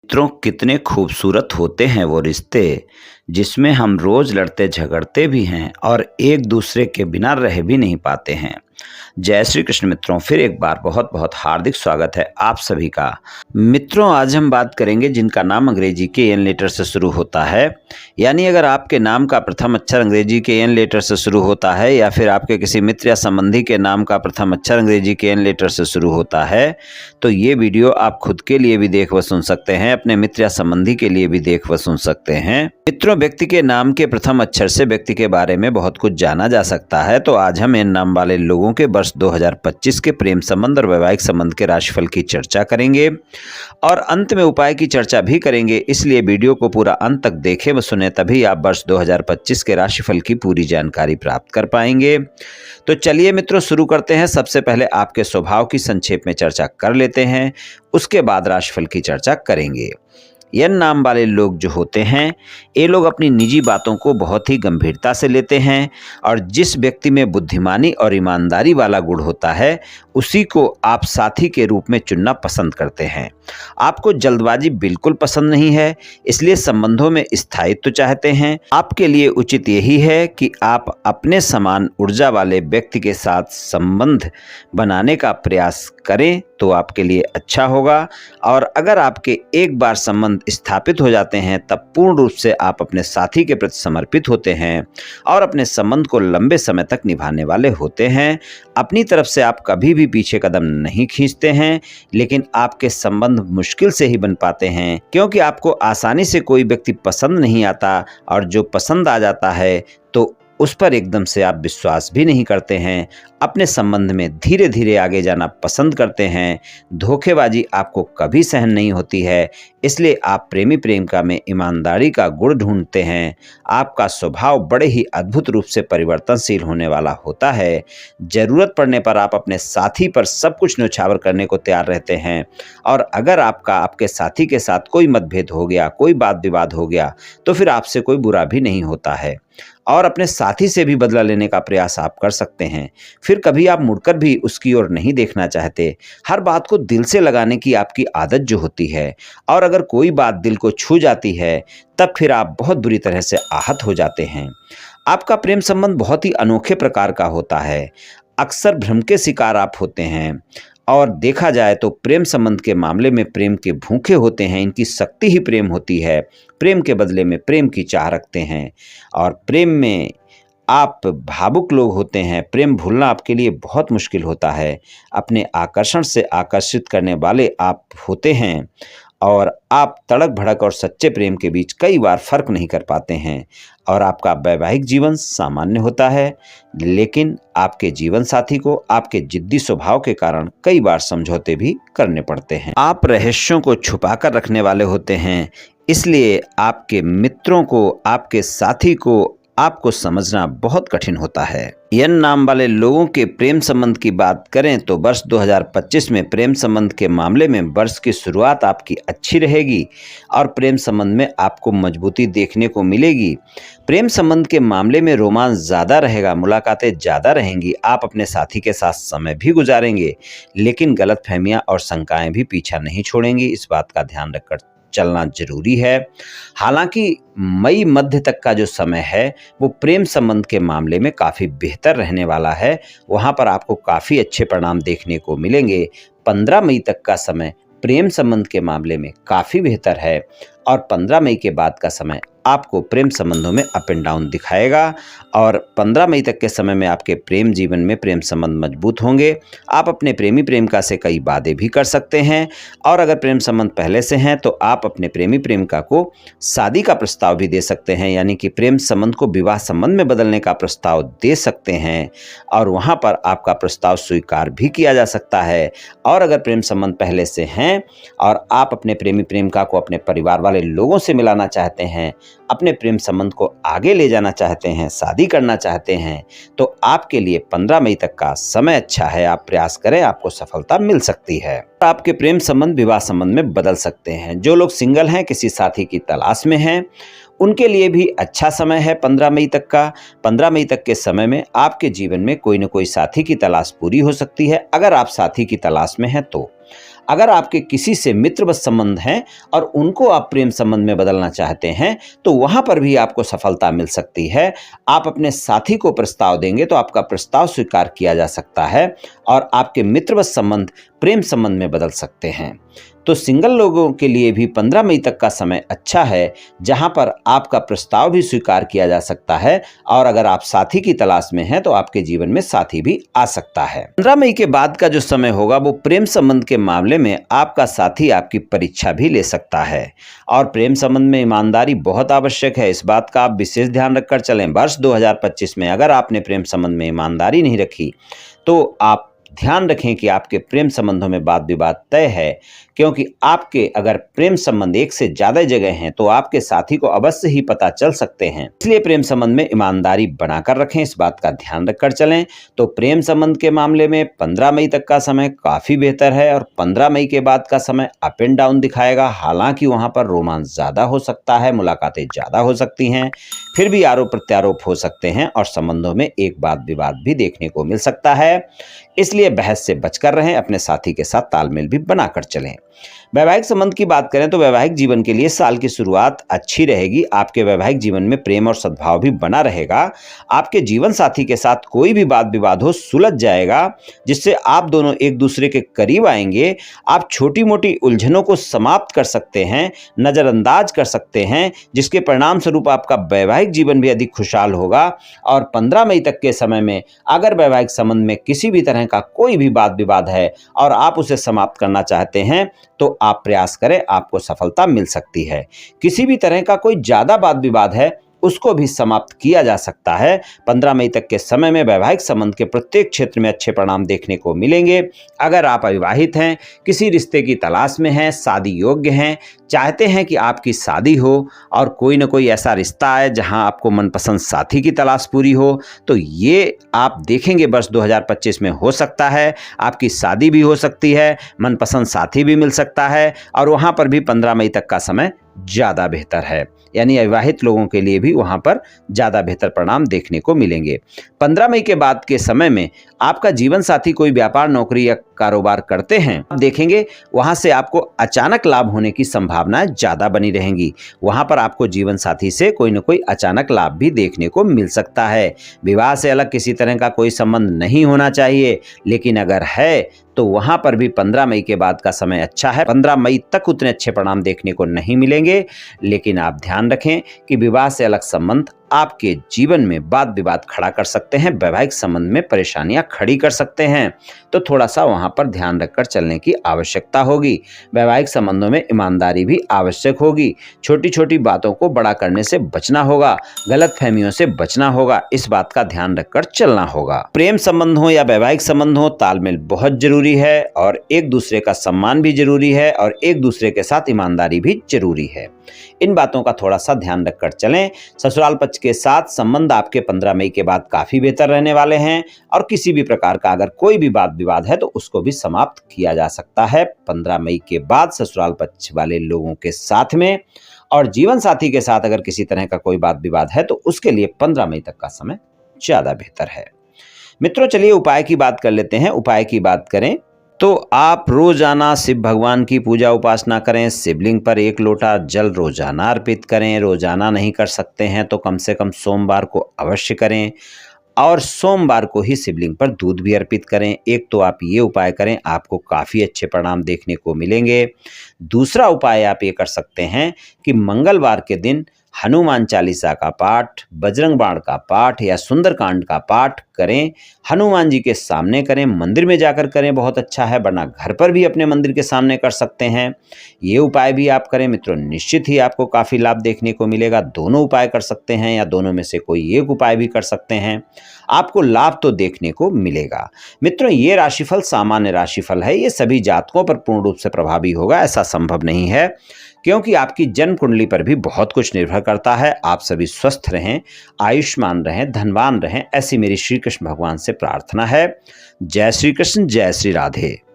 मित्रों, कितने खूबसूरत होते हैं वो रिश्ते जिसमें हम रोज लड़ते झगड़ते भी हैं और एक दूसरे के बिना रह भी नहीं पाते हैं। जय श्री कृष्ण मित्रों, फिर एक बार बहुत बहुत हार्दिक स्वागत है आप सभी का। मित्रों, आज हम बात करेंगे जिनका नाम अंग्रेजी के एन लेटर से शुरू होता है। यानी अगर आपके नाम का प्रथम अक्षर अंग्रेजी के एन लेटर से शुरू होता है या फिर आपके किसी मित्र या संबंधी के नाम का प्रथम अक्षर अंग्रेजी के एन लेटर से शुरू होता है तो ये वीडियो आप खुद के लिए भी देख व सुन सकते हैं, अपने मित्र या संबंधी के लिए भी देख व सुन सकते हैं। मित्रों, व्यक्ति के नाम के प्रथम अक्षर से व्यक्ति के बारे में बहुत कुछ जाना जा सकता है। तो आज हम इन नाम वाले लोगों के वर्ष 2025 के प्रेम संबंध और वैवाहिक संबंध के राशिफल की चर्चा करेंगे और अंत में उपाय की चर्चा भी करेंगे। इसलिए वीडियो को पूरा अंत तक देखें व सुने, तभी आप वर्ष 2025 के राशिफल की पूरी जानकारी प्राप्त कर पाएंगे। तो चलिए मित्रों, शुरू करते हैं। सबसे पहले आपके स्वभाव की संक्षेप में चर्चा कर लेते हैं, उसके बाद राशिफल की चर्चा करेंगे। यन नाम वाले लोग जो होते हैं, ये लोग अपनी निजी बातों को बहुत ही गंभीरता से लेते हैं और जिस व्यक्ति में बुद्धिमानी और ईमानदारी वाला गुण होता है उसी को आप साथी के रूप में चुनना पसंद करते हैं। आपको जल्दबाजी बिल्कुल पसंद नहीं है, इसलिए संबंधों में स्थायित्व चाहते हैं। आपके लिए उचित यही है कि आप अपने समान ऊर्जा वाले व्यक्ति के साथ संबंध बनाने का प्रयास करें तो आपके लिए अच्छा होगा। और अगर आपके एक बार संबंध स्थापित हो जाते हैं तब पूर्ण रूप से आप अपने साथी के प्रति समर्पित होते हैं और अपने संबंध को लंबे समय तक निभाने वाले होते हैं। अपनी तरफ से आप कभी भी पीछे कदम नहीं खींचते हैं, लेकिन आपके संबंध मुश्किल से ही बन पाते हैं क्योंकि आपको आसानी से कोई व्यक्ति पसंद नहीं आता और जो पसंद आ जाता है तो उस पर एकदम से आप विश्वास भी नहीं करते हैं। अपने संबंध में धीरे धीरे आगे जाना पसंद करते हैं। धोखेबाजी आपको कभी सहन नहीं होती है, इसलिए आप प्रेमी प्रेमिका में ईमानदारी का गुण ढूंढते हैं। आपका स्वभाव बड़े ही अद्भुत रूप से परिवर्तनशील होने वाला होता है। जरूरत पड़ने पर आप अपने साथी पर सब कुछ न्यौछावर करने को तैयार रहते हैं और अगर आपके साथी के साथ कोई मतभेद हो गया, कोई वाद विवाद हो गया तो फिर आपसे कोई बुरा भी नहीं होता है और अपने साथी से भी बदला लेने का प्रयास आप कर सकते हैं। फिर कभी आप मुड़कर भी उसकी ओर नहीं देखना चाहते। हर बात को दिल से लगाने की आपकी आदत जो होती है और अगर कोई बात दिल को छू जाती है तब फिर आप बहुत बुरी तरह से आहत हो जाते हैं। आपका प्रेम संबंध बहुत ही अनोखे प्रकार का होता है। अक्सर भ्रम के शिकार आप होते हैं और देखा जाए तो प्रेम संबंध के मामले में प्रेम के भूखे होते हैं। इनकी शक्ति ही प्रेम होती है। प्रेम के बदले में प्रेम की चाह रखते हैं और प्रेम में आप भावुक लोग होते हैं। प्रेम भूलना आपके लिए बहुत मुश्किल होता है। अपने आकर्षण से आकर्षित करने वाले आप होते हैं और आप तड़क भड़क और सच्चे प्रेम के बीच कई बार फर्क नहीं कर पाते हैं और आपका वैवाहिक जीवन सामान्य होता है, लेकिन आपके जीवन साथी को आपके जिद्दी स्वभाव के कारण कई बार समझौते भी करने पड़ते हैं। आप रहस्यों को छुपाकर रखने वाले होते हैं, इसलिए आपके मित्रों को, आपके साथी को आपको समझना बहुत कठिन होता है। यन नाम वाले लोगों के प्रेम संबंध की बात करें तो वर्ष 2025 में प्रेम संबंध के मामले में वर्ष की शुरुआत आपकी अच्छी रहेगी और प्रेम संबंध में आपको मजबूती देखने को मिलेगी। प्रेम संबंध के मामले में रोमांस ज़्यादा रहेगा, मुलाकातें ज़्यादा रहेंगी। आप अपने साथी के साथ समय भी गुजारेंगे, लेकिन गलतफहमियां और शंकाएं भी पीछा नहीं छोड़ेंगी। इस बात का ध्यान रखकर चलना जरूरी है। हालांकि मई मध्य तक का जो समय है वो प्रेम संबंध के मामले में काफ़ी बेहतर रहने वाला है। वहां पर आपको काफ़ी अच्छे परिणाम देखने को मिलेंगे। 15 मई तक का समय प्रेम संबंध के मामले में काफ़ी बेहतर है और 15 मई के बाद का समय आपको प्रेम संबंधों में अप एंड डाउन दिखाएगा और 15 मई तक के समय में आपके प्रेम जीवन में प्रेम संबंध मजबूत होंगे। आप अपने प्रेमी प्रेमिका से कई वादे भी कर सकते हैं और अगर प्रेम संबंध पहले से हैं तो आप अपने प्रेमी प्रेमिका को शादी का प्रस्ताव भी दे सकते हैं, यानी कि प्रेम संबंध को विवाह संबंध में बदलने का प्रस्ताव दे सकते हैं और वहाँ पर आपका प्रस्ताव स्वीकार भी किया जा सकता है। और अगर प्रेम संबंध पहले से हैं और आप अपने प्रेमी प्रेमिका को अपने परिवार वाले लोगों से मिलाना चाहते हैं, अपने प्रेम संबंध को आगे ले जाना चाहते हैं, शादी करना चाहते हैं, तो आपके लिए 15 मई तक का समय अच्छा है। आप प्रयास करें, आपको सफलता मिल सकती है। आपके प्रेम संबंध विवाह संबंध में बदल सकते हैं। जो लोग सिंगल हैं, किसी साथी की तलाश में हैं, उनके लिए भी अच्छा समय है 15 मई तक का। 15 मई तक के समय में आपके जीवन में कोई न कोई साथी की तलाश पूरी हो सकती है। अगर आप साथी की तलाश में हैं तो अगर आपके किसी से मित्रवत संबंध हैं और उनको आप प्रेम संबंध में बदलना चाहते हैं तो वहां पर भी आपको सफलता मिल सकती है। आप अपने साथी को प्रस्ताव देंगे तो आपका प्रस्ताव स्वीकार किया जा सकता है और आपके मित्रवत संबंध प्रेम संबंध में बदल सकते हैं। तो सिंगल लोगों के लिए भी 15 मई तक का समय अच्छा है, जहां पर आपका प्रस्ताव भी स्वीकार किया जा सकता है और अगर आप साथी की तलाश में हैं तो आपके जीवन में साथी भी आ सकता है। 15 मई के बाद का जो समय होगा वो प्रेम संबंध के मामले में आपका साथी आपकी परीक्षा भी ले सकता है और प्रेम संबंध में ईमानदारी बहुत आवश्यक है। इस बात का आप विशेष ध्यान रखकर चलें। वर्ष 2025 में अगर आपने प्रेम संबंध में ईमानदारी नहीं रखी तो आप ध्यान रखें कि आपके प्रेम संबंधों में वाद विवाद तय है, क्योंकि आपके अगर प्रेम संबंध एक से ज्यादा जगह हैं तो आपके साथी को अवश्य ही पता चल सकते हैं। इसलिए प्रेम संबंध में ईमानदारी बनाकर रखें, इस बात का ध्यान रखकर चलें। तो प्रेम संबंध के मामले में 15 मई तक का समय काफी बेहतर है और 15 मई के बाद का समय अप एंड डाउन दिखाएगा। हालांकि वहां पर रोमांस ज्यादा हो सकता है, मुलाकातें ज्यादा हो सकती हैं, फिर भी आरोप प्रत्यारोप हो सकते हैं और संबंधों में एक वाद विवाद भी देखने को मिल सकता है। इसलिए बहस से बचकर रहें, अपने साथी के साथ तालमेल भी बनाकर चलें। वैवाहिक संबंध की बात करें तो वैवाहिक जीवन के लिए साल की शुरुआत अच्छी रहेगी। आपके वैवाहिक जीवन में प्रेम और सद्भाव भी बना रहेगा। आपके जीवन साथी के साथ कोई भी वाद विवाद हो सुलझ जाएगा, जिससे आप दोनों एक दूसरे के करीब आएंगे। आप छोटी मोटी उलझनों को समाप्त कर सकते हैं, नजरअंदाज कर सकते हैं, जिसके परिणाम स्वरूप आपका वैवाहिक जीवन भी अधिक खुशहाल होगा। और 15 मई तक के समय में अगर वैवाहिक संबंध में किसी भी तरह का कोई भी वाद विवाद है और आप उसे समाप्त करना चाहते हैं तो आप प्रयास करें, आपको सफलता मिल सकती है। किसी भी तरह का कोई ज्यादा वाद विवाद है उसको भी समाप्त किया जा सकता है। 15 मई तक के समय में वैवाहिक संबंध के प्रत्येक क्षेत्र में अच्छे परिणाम देखने को मिलेंगे। अगर आप अविवाहित हैं, किसी रिश्ते की तलाश में हैं, शादी योग्य हैं, चाहते हैं कि आपकी शादी हो और कोई न कोई ऐसा रिश्ता आए जहां आपको मनपसंद साथी की तलाश पूरी हो, तो ये आप देखेंगे वर्ष 2025 में हो सकता है। आपकी शादी भी हो सकती है, मनपसंद साथी भी मिल सकता है और वहां पर भी 15 मई तक का समय ज्यादा बेहतर है। यानी अविवाहित लोगों के लिए भी वहां पर ज्यादा बेहतर परिणाम देखने को मिलेंगे। 15 मई के बाद के समय में आपका जीवन साथी कोई व्यापार, नौकरी या कारोबार करते हैं, आप देखेंगे वहां से आपको अचानक लाभ होने की संभावनाएं ज्यादा बनी रहेंगी। वहां पर आपको जीवन साथी से कोई न कोई अचानक लाभ भी देखने को मिल सकता है। विवाह से अलग किसी तरह का कोई संबंध नहीं होना चाहिए, लेकिन अगर है तो वहां पर भी 15 मई के बाद का समय अच्छा है। 15 मई तक उतने अच्छे परिणाम देखने को नहीं मिलेंगे, लेकिन आप ध्यान रखें कि विवाह से अलग संबंध आपके जीवन में वाद विवाद खड़ा कर सकते हैं, वैवाहिक संबंध में परेशानियां खड़ी कर सकते हैं। तो थोड़ा सा वहां पर ध्यान रखकर चलने की आवश्यकता होगी। वैवाहिक संबंधों में ईमानदारी भी आवश्यक होगी। छोटी छोटी बातों को बड़ा करने से बचना होगा, गलत फहमियों से बचना होगा, इस बात का ध्यान रखकर चलना होगा। प्रेम संबंध हो या वैवाहिक संबंध हो, तालमेल बहुत जरूरी है और एक दूसरे का सम्मान भी जरूरी है और एक दूसरे के साथ ईमानदारी भी जरूरी है। इन बातों का थोड़ा सा ध्यान रखकर चलें। ससुराल पक्ष के साथ संबंध आपके 15 मई के बाद काफी बेहतर रहने वाले हैं और किसी भी प्रकार का अगर कोई भी वाद विवाद है तो उसको भी समाप्त किया जा सकता है 15 मई के बाद ससुराल पक्ष वाले लोगों के साथ में। और जीवन साथी के साथ अगर किसी तरह का कोई वाद विवाद है तो उसके लिए 15 मई तक का समय ज्यादा बेहतर है। मित्रों, चलिए उपाय की बात कर लेते हैं। उपाय की बात करें तो आप रोजाना शिव भगवान की पूजा उपासना करें। शिवलिंग पर 1 लोटा जल रोजाना अर्पित करें। रोजाना नहीं कर सकते हैं तो कम से कम सोमवार को अवश्य करें और सोमवार को ही शिवलिंग पर दूध भी अर्पित करें। एक तो आप ये उपाय करें, आपको काफ़ी अच्छे परिणाम देखने को मिलेंगे। दूसरा उपाय आप ये कर सकते हैं कि मंगलवार के दिन हनुमान चालीसा का पाठ, बजरंग बाण का पाठ या सुंदरकांड का पाठ करें। हनुमान जी के सामने करें, मंदिर में जाकर करें, बहुत अच्छा है, वरना घर पर भी अपने मंदिर के सामने कर सकते हैं। ये उपाय भी आप करें मित्रों, निश्चित ही आपको काफ़ी लाभ देखने को मिलेगा। दोनों उपाय कर सकते हैं या दोनों में से कोई एक उपाय भी कर सकते हैं, आपको लाभ तो देखने को मिलेगा। मित्रों, ये राशिफल सामान्य राशिफल है, ये सभी जातकों पर पूर्ण रूप से प्रभावी होगा ऐसा संभव नहीं है, क्योंकि आपकी जन्म कुंडली पर भी बहुत कुछ निर्भर करता है। आप सभी स्वस्थ रहें, आयुष्मान रहें, धनवान रहें, ऐसी मेरी श्री कृष्ण भगवान से प्रार्थना है। जय श्री कृष्ण, जय श्री राधे।